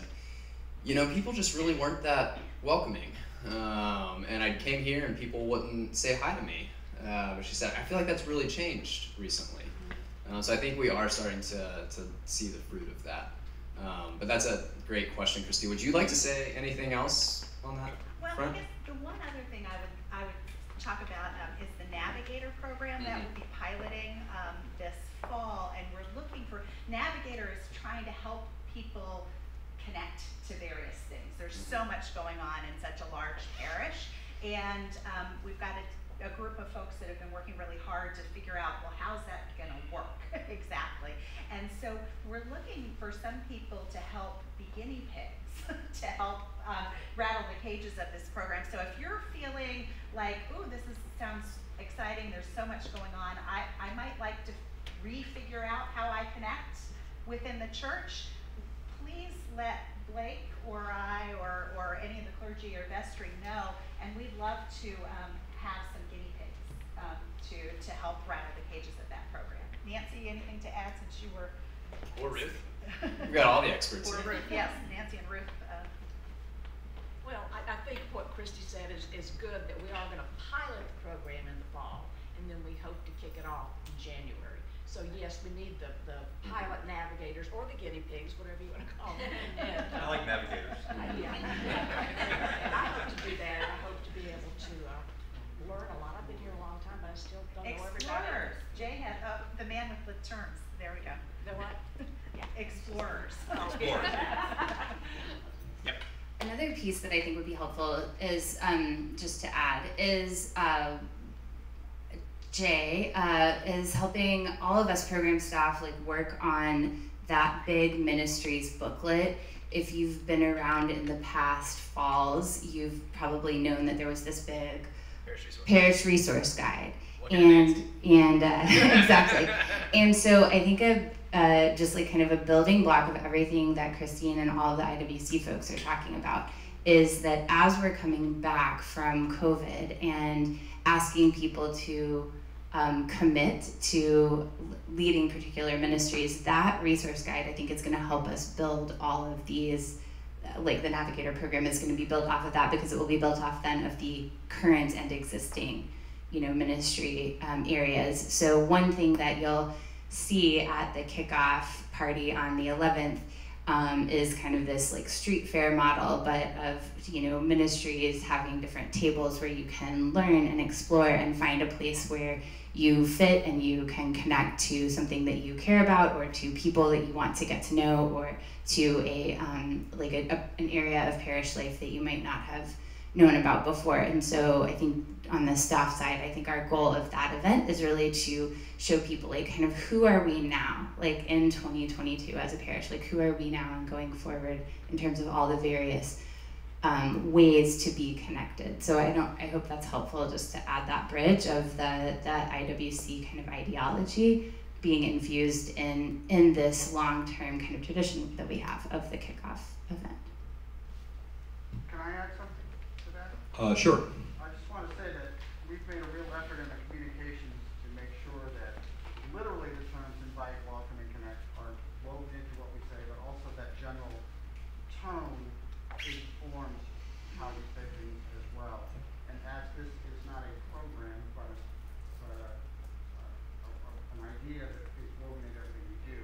you know, people just really weren't that welcoming. And I came here and people wouldn't say hi to me. But she said, I feel like that's really changed recently. So I think we are starting to see the fruit of that. But that's a great question, Christy. Would you like to say anything else on that front? I guess the one other thing I would talk about is the Navigator program that we'll be piloting this fall, and we're looking for, Navigator is trying to help people connect to various things. There's so much going on in such a large parish, and we've got a group of folks that have been working really hard to figure out, well, how's that gonna work exactly? And so we're looking for some people to help be guinea pigs to help rattle the cages of this program. So if you're feeling like, ooh, this sounds exciting, there's so much going on, I might like to refigure out how I connect within the church, please let Blake or I or any of the clergy or vestry know, and we'd love to have some guinea pigs to help rattle the cages of that program. Nancy, anything to add since you were? Or Ruth. We've got all the experts or here. Ruth, yes, Nancy and Ruth. Well, I think what Christy said is good, that we are going to pilot the program in the fall, and then we hope to kick it off in January. So yes, we need the pilot navigators, or the guinea pigs, whatever you want to call them. And, I like navigators. Yeah. And I hope to do that. I hope to be able to learn a lot. I've been here a long time, but I still don't know everybody. Explorers. Jay had the man with the terms. There we go. The what? Explorers. Explorers. Yep. Another piece that I think would be helpful is, just to add, is Jay is helping all of us program staff work on that big ministries booklet. If you've been around in the past falls, you've probably known that there was this big parish resource guide. And exactly. And so I think just kind of a building block of everything that Christine and all the IWC folks are talking about is that as we're coming back from COVID and asking people to commit to leading particular ministries, that resource guide I think is going to help us build all of these, the Navigator program is going to be built off of that, because it will be built off then of the current and existing ministry areas. So one thing that you'll see at the kickoff party on the 11th is kind of this street fair model, but of ministries having different tables where you can learn and explore and find a place where you fit and you can connect to something that you care about, or to people that you want to get to know, or to an area of parish life that you might not have known about before. And so I think on the staff side, I think our goal of that event is really to show people kind of who are we now, in 2022 as a parish, who are we now and going forward in terms of all the various ways to be connected. So I hope that's helpful, just to add that bridge of the IWC kind of ideology being infused in this long-term kind of tradition that we have of the kickoff event. Can I add something to that? Sure. I just want to say that we've made a real effort in the communications to make sure that literally the terms invite, welcome, and connect are woven into what we say, but also that general tone informs how we say things as well. And as this is not a program, but an idea that is woven into everything we do,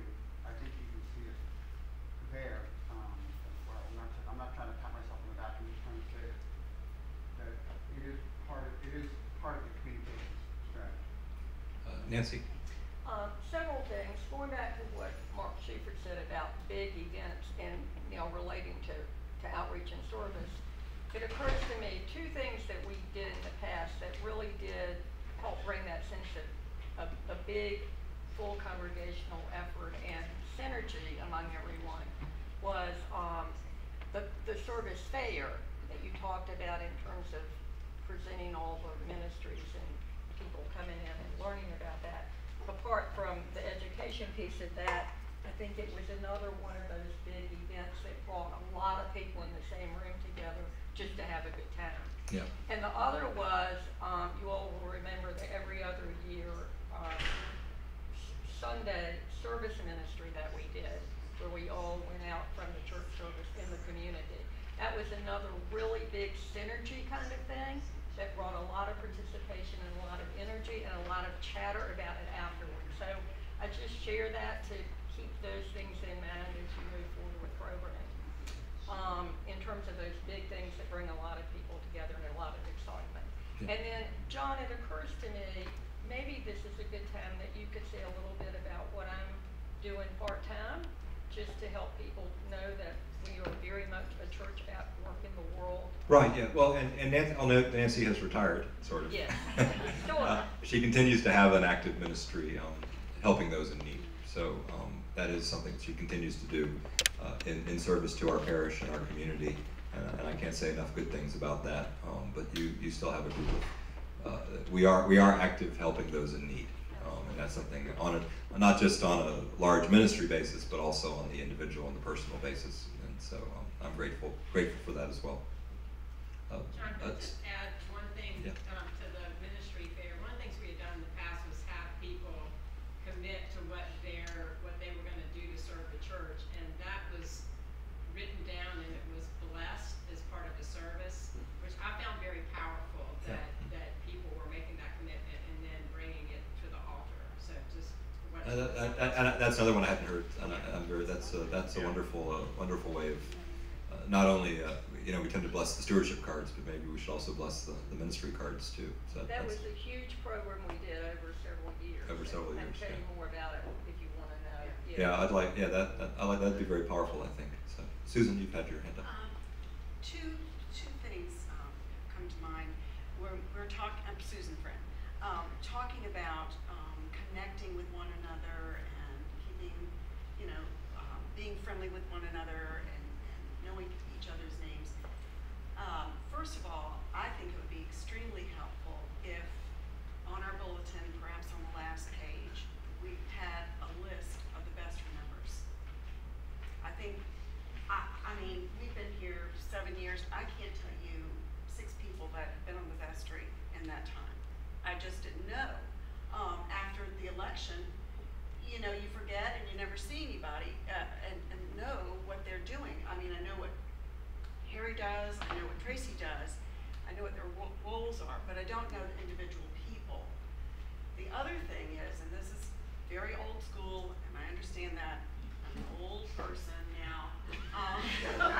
Nancy. Several things. Going back to what Mark Schieffer said about big events and relating to outreach and service, it occurs to me two things that we did in the past that really did help bring that sense of a big, full congregational effort and synergy among everyone was the service fair that you talked about in terms of presenting all the ministries and people coming in and learning about that. Apart from the education piece of that, I think it was another one of those big events that brought a lot of people in the same room together just to have a good time. Yeah. And the other was, you all will remember that every other year, Sunday service ministry that we did, where we all went out from the church service in the community. That was another really big synergy kind of thing that brought a lot of participation and a lot of energy and a lot of chatter about it afterwards. So I just share that to keep those things in mind as you move forward with programming. In terms of those big things that bring a lot of people together and a lot of excitement. Yeah. And then, John, it occurs to me, maybe this is a good time that you could say a little bit about what I'm doing part-time, just to help people know that we are very much a church at work in the world. Right, yeah. Well, and Nancy, I'll note Nancy has retired, sort of. Yes. She continues to have an active ministry helping those in need. So that is something that she continues to do in service to our parish and our community. And I can't say enough good things about that. But you still have a group of, we are active helping those in need. And that's something not just on a large ministry basis, but also on the individual and the personal basis. And so I'm grateful for that as well. John, can I just add one thing to the ministry fair? One of the things we had done in the past was have people commit to what they were going to do to serve the church, and that was written down and it was blessed as part of the service, which I found very powerful that people were making that commitment and then bringing it to the altar. So just that's another one I hadn't heard. That's a wonderful way of not only we tend to bless the stewardship cards, but maybe we should also bless the ministry cards too. So that was a huge program we did over several years. Over several years. I'll tell you more about it if you want to know. Yeah, that'd be very powerful, I think. So Susan, you've had your hand up. Two things come to mind. We're talking. I'm Susan Friend. Talking about connecting with one another and keeping, being friendly with one another and knowing each other's names. First of all, I think it would be extremely helpful if on our bulletin, perhaps on the last page, we had a list of the best remembers. I think, I mean, we've been here 7 years. I can't tell you 6 people that have been on the vestry in that time. I just didn't know. After the election, you forget and you never see anybody and know what they're doing. I mean, I know what Harry does, I know what Tracy does, I know what their roles are, but I don't know the individual people. The other thing is, and this is very old school, and I understand that, I'm an old person now.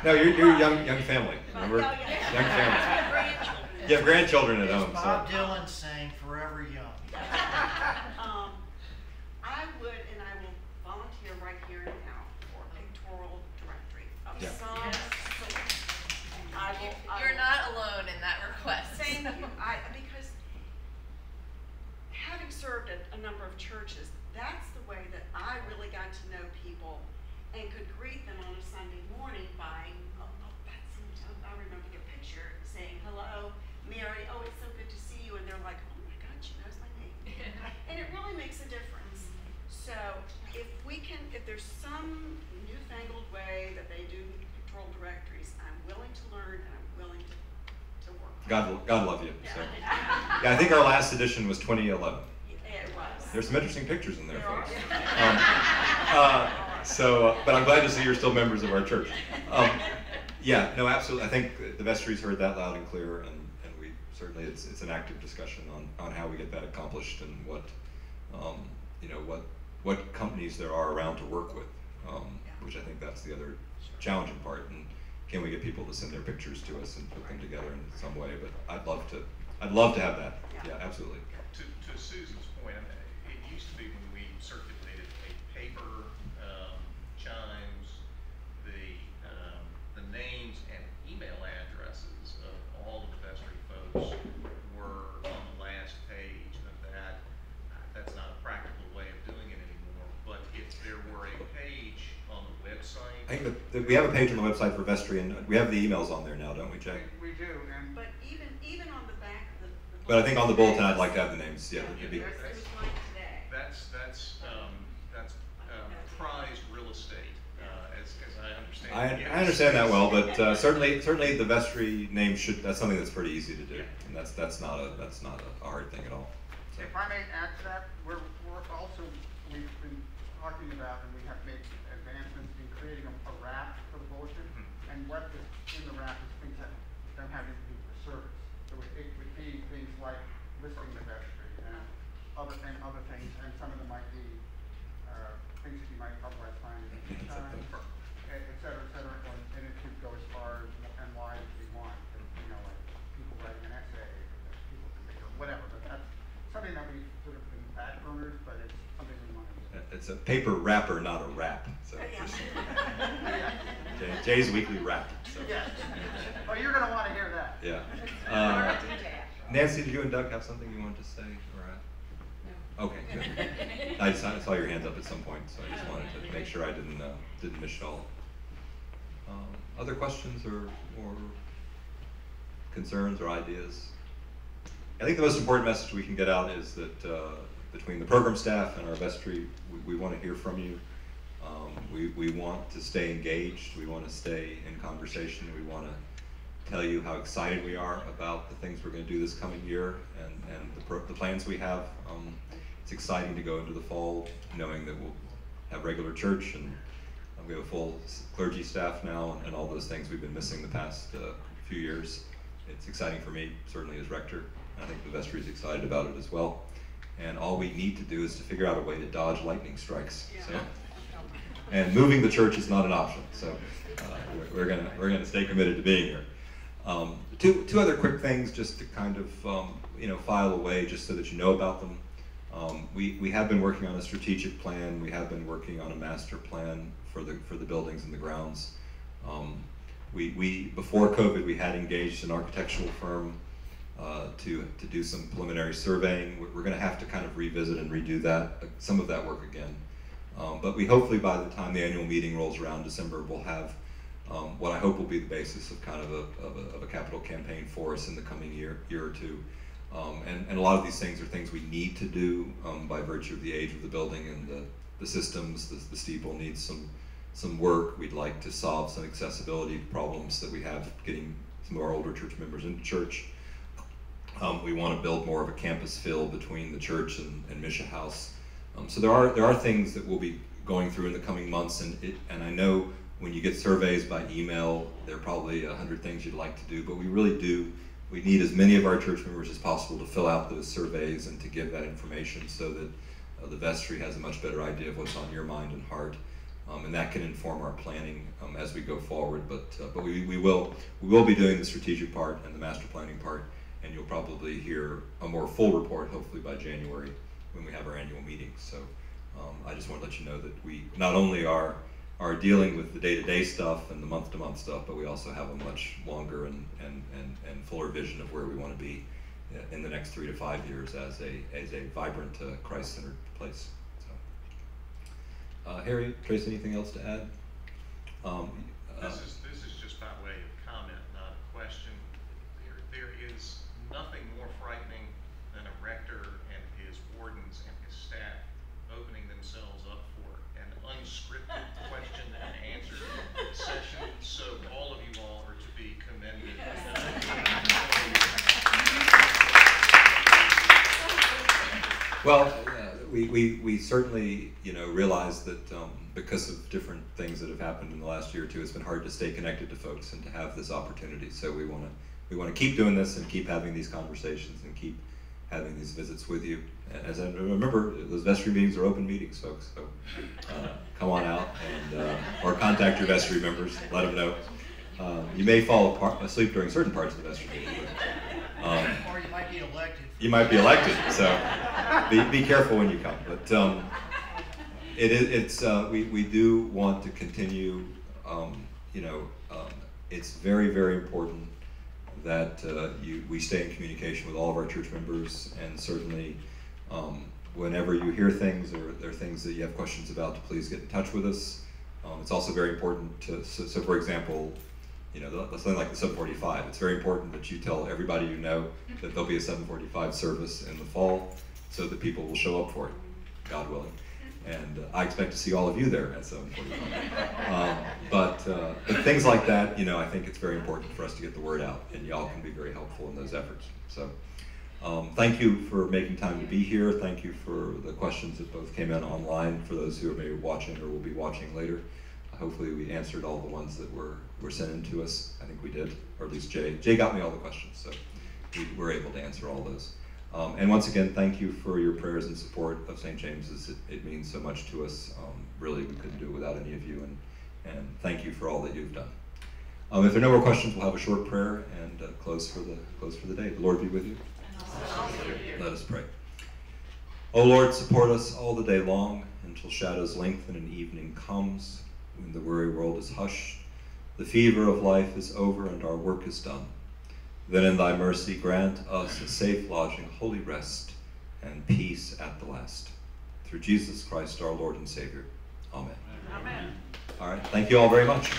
No, you're young family, remember? Yeah. Young family. You have grandchildren at home. Bob Dylan sang "Forever Young." I would, and I will volunteer right here and now for a pictorial directory of songs. You're not alone in that request. Thank you. Because having served at a number of churches, that's the way that I really got to know people and could greet them on a Sunday morning by, I remember the picture saying, hello, Mary, oh, it's so good to see you. And they're like, oh my God, she knows my name. And it really makes a difference. So if there's some newfangled way that they do pictorial directories, I'm willing to learn and I'm willing to work. God love you. So. Yeah, I think our last edition was 2011. It was. There's some interesting pictures in there, folks. But I'm glad to see you're still members of our church. Yeah, no, absolutely. I think the vestry's heard that loud and clear, and we certainly it's an active discussion on how we get that accomplished and what companies there are around to work with, which I think that's the other challenging part. And can we get people to send their pictures to us and put them together in some way? But I'd love to have that. Yeah, absolutely. To Susan's point, used to be when we circulated a paper, chimes, the names and email addresses of all of the vestry folks were on the last page of that. That's not a practical way of doing it anymore, but if there were a page on the website. I think that we have a page on the website for vestry, and we have the emails on there now, don't we, Jay? We do, and But even on the back of the but I think on the bulletin, I'd like to have the names. Yeah, it'd be. That's prized real estate, as I understand. I understand that well, but certainly the vestry name should. That's something that's pretty easy to do, and that's not a hard thing at all. So. If I may add to that, we've been talking about, and we have made advancements in creating a wrap for the bulletin, and what is in the wrap is things that don't have anything to do with service. So it would be things like listing the vestry and other things, and some of them might be things that you might otherwise find in the time, et cetera, and it could go as far as and wide as we want. And, like people writing an essay, people can make or whatever. But that's something that we've sort of been back burners, but it's something we want to do. It's a paper wrapper, not a wrap. So Jay's weekly wrap. So. Yes. Oh, you're going to want to hear that. Yeah. Nancy, did you and Doug have something you wanted to say? No. Okay, good. I saw your hands up at some point, so I just wanted to make sure I didn't miss y'all. Other questions or concerns or ideas? I think the most important message we can get out is that between the program staff and our vestry, we want to hear from you. We want to stay engaged. We want to stay in conversation. We want to tell you how excited we are about the things we're going to do this coming year and the plans we have. It's exciting to go into the fall knowing that we'll have regular church and we have a full clergy staff now and all those things we've been missing the past few years. It's exciting for me, certainly as rector. I think the vestry is excited about it as well. And all we need to do is to figure out a way to dodge lightning strikes. So, and moving the church is not an option. So we're gonna stay committed to being here. Two other quick things just to kind of file away just so that you know about them. We have been working on a strategic plan. We have been working on a master plan for the buildings and the grounds. Before COVID, we had engaged an architectural firm to do some preliminary surveying. We're going to have to kind of revisit and redo some of that work again. But we hopefully by the time the annual meeting rolls around December, we'll have what I hope will be the basis of kind of a capital campaign for us in the coming year or two. And a lot of these things are things we need to do by virtue of the age of the building and the systems. The steeple needs some work. We'd like to solve some accessibility problems that we have getting some of our older church members into church. We want to build more of a campus feel between the church and Misha House. So there are things that we'll be going through in the coming months, and I know when you get surveys by email, there are probably 100 things you'd like to do, but we really do. We need as many of our church members as possible to fill out those surveys and to give that information so that the vestry has a much better idea of what's on your mind and heart, and that can inform our planning as we go forward. But we will be doing the strategic part and the master planning part, and you'll probably hear a more full report hopefully by January when we have our annual meeting. So I just want to let you know that we not only are dealing with the day-to-day stuff and the month-to-month stuff, but we also have a much longer and fuller vision of where we want to be in the next 3 to 5 years as a vibrant Christ-centered place. So, Harry, Trace, anything else to add? This is just by way of comment, not a question. There is nothing more frightening than a rector and his wardens and his staff opening themselves up for an unscripted question and answer session. So all of you all are to be commended. Well, we certainly realize that because of different things that have happened in the last year or two, it's been hard to stay connected to folks and to have this opportunity. So we want to keep doing this and keep having these conversations and keep having these visits with you. As I remember, those vestry meetings are open meetings, folks. So come on out and or contact your vestry members, let them know. You may fall asleep during certain parts of the vestry meeting. Or you might be elected You might be elected, so be careful when you come. But we do want to continue. It's very, very important that we stay in communication with all of our church members, and certainly whenever you hear things or there are things that you have questions about, to please get in touch with us. It's also very important to, so for example, something like the 745, it's very important that you tell everybody you know that there'll be a 745 service in the fall so that people will show up for it, God willing. And I expect to see all of you there at 745. But things like that, I think it's very important for us to get the word out, and y'all can be very helpful in those efforts. So thank you for making time to be here. Thank you for the questions that both came in online, for those who are maybe watching or will be watching later. Hopefully we answered all the ones that were sent in to us. I think we did, or at least Jay. Jay got me all the questions, so we were able to answer all those. And once again, thank you for your prayers and support of St. James's. It means so much to us. Really, we couldn't do it without any of you, and thank you for all that you've done. If there are no more questions, we'll have a short prayer and close for the day. The Lord be with you. Let us pray. O Lord, support us all the day long until shadows lengthen and evening comes, when the weary world is hushed, the fever of life is over, and our work is done. Then in thy mercy grant us a safe lodging, holy rest, and peace at the last. Through Jesus Christ our Lord and Savior. Amen. Amen. All right, thank you all very much.